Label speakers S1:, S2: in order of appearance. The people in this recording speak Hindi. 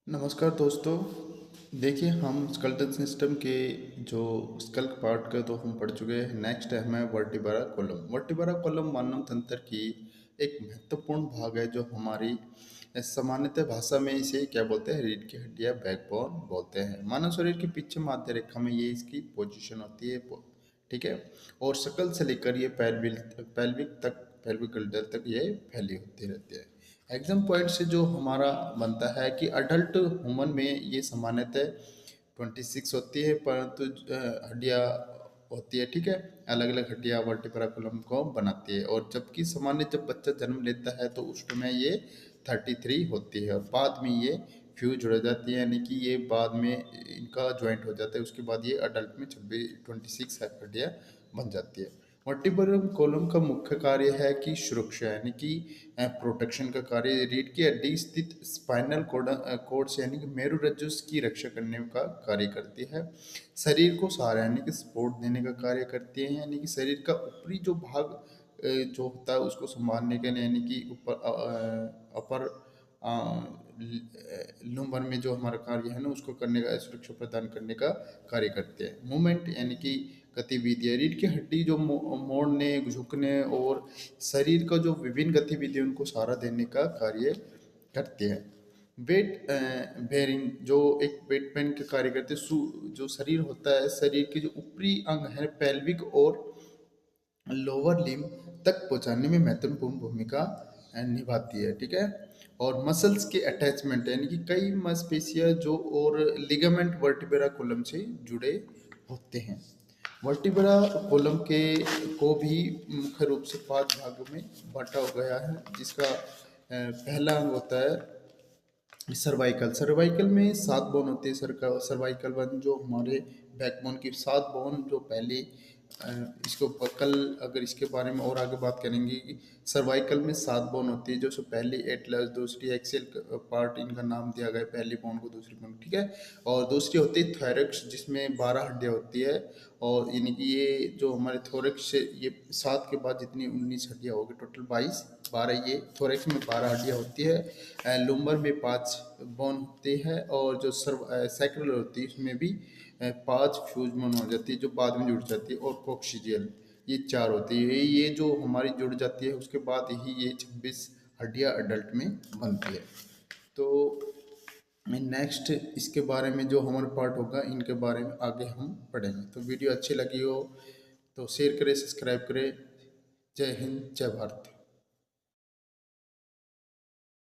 S1: नमस्कार दोस्तों। देखिए, हम स्केलेटन सिस्टम के जो स्कल पार्ट का तो हम पढ़ चुके हैं। नेक्स्ट है हमें वर्टिब्रा कॉलम। वर्टिब्रा कॉलम मानव तंत्र की एक महत्वपूर्ण भाग है जो हमारी सामान्यतः भाषा में इसे क्या बोलते हैं, रीढ़ की हड्डी या बैकबोन बोलते हैं। मानव शरीर के पीछे मध्य रेखा में ये इसकी पोजीशन होती है, ठीक है। और शकल से लेकर ये पेल्विक गल्डर तक ये फैली होती रहती है। एग्जाम पॉइंट से जो हमारा बनता है कि अडल्ट ह्यूमन में ये सामान्यतः 26 होती है, परंतु हड्डियाँ होती है, ठीक है। अलग अलग हड्डियाँ वर्टिब्रा कॉलम को बनाती है। और जबकि सामान्य जब बच्चा जन्म लेता है तो उस समय ये 33 होती है और बाद में ये फ्यूज हो जाती है, यानी कि ये बाद में इनका ज्वाइंट हो जाता है। उसके बाद ये अडल्ट में 26 हड्डियाँ बन जाती है। वर्टिब्रल कॉलम का मुख्य कार्य है कि सुरक्षा, यानी कि प्रोटेक्शन का कार्य। रीढ़ की हड्डी स्थित स्पाइनल कोड से यानी कि मेरुरज्जु की रक्षा करने का कार्य करती है। शरीर को सहारा यानी कि सपोर्ट देने का कार्य करती है, यानी कि शरीर का ऊपरी जो भाग जो होता है उसको संभालने के लिए, यानी कि ऊपर अपर लूम्बर में जो हमारा कार्य है ना उसको करने का, सुरक्षा प्रदान करने का कार्य करते हैं। मूवमेंट यानी कि गतिविधियाँ। रीढ़ की हड्डी जो मोड़ने, झुकने और शरीर का जो विभिन्न गतिविधियों उनको सहारा देने का कार्य करते हैं। वेट बेरिंग जो एक वेट पेन के कार्य करते हैं। जो शरीर होता है, शरीर के जो ऊपरी अंग है पेल्विक और लोअर लिम्ब तक पहुंचाने में महत्वपूर्ण भूमिका निभाती है, ठीक है। और मसल्स के अटैचमेंट यानी कि कई मांसपेशियां जो और लिगामेंट वर्टिब्रा कॉलम से जुड़े होते हैं। वर्टिब्रा कॉलम के को भी मुख्य रूप से 5 भागों में बांटा गया है, जिसका पहला अंग होता है सर्वाइकल। सर्वाइकल में 7 बोन होते हैं। सर्वाइकल वन जो हमारे बैकबोन की 7 बोन जो पहले अ, इसको कल अगर इसके बारे में और आगे बात करेंगे कि सर्वाइकल में 7 बोन होती है। जो सो पहली एटलस, दूसरी एक्सेल पार्ट, इनका नाम दिया गया है, पहली बोन को, दूसरी बोन, ठीक है। और दूसरी होती है थोरैक्स जिसमें 12 हड्डियाँ होती है। और यानी कि ये जो हमारे थोरैक्स से ये 7 के बाद जितनी 19 हड्डियाँ होगी, टोटल 22, 12 ये थोरैक्स में 12 हड्डियाँ होती है। लुम्बर में 5 बोन होती है। और जो सैक्रल होती है उसमें भी 5 फ्यूज बोन हो जाती है जो बाद में जुड़ जाती है। और कोक्सीजियल ये 4 होती है। ये जो हमारी जुड़ जाती है उसके बाद ही ये 26 हड्डियाँ अडल्ट में बनती है। तो नेक्स्ट इसके बारे में जो हमारा पार्ट होगा इनके बारे में आगे हम पढ़ेंगे। तो वीडियो अच्छी लगी हो तो शेयर करें, सब्सक्राइब करें। जय हिंद, जय भारत।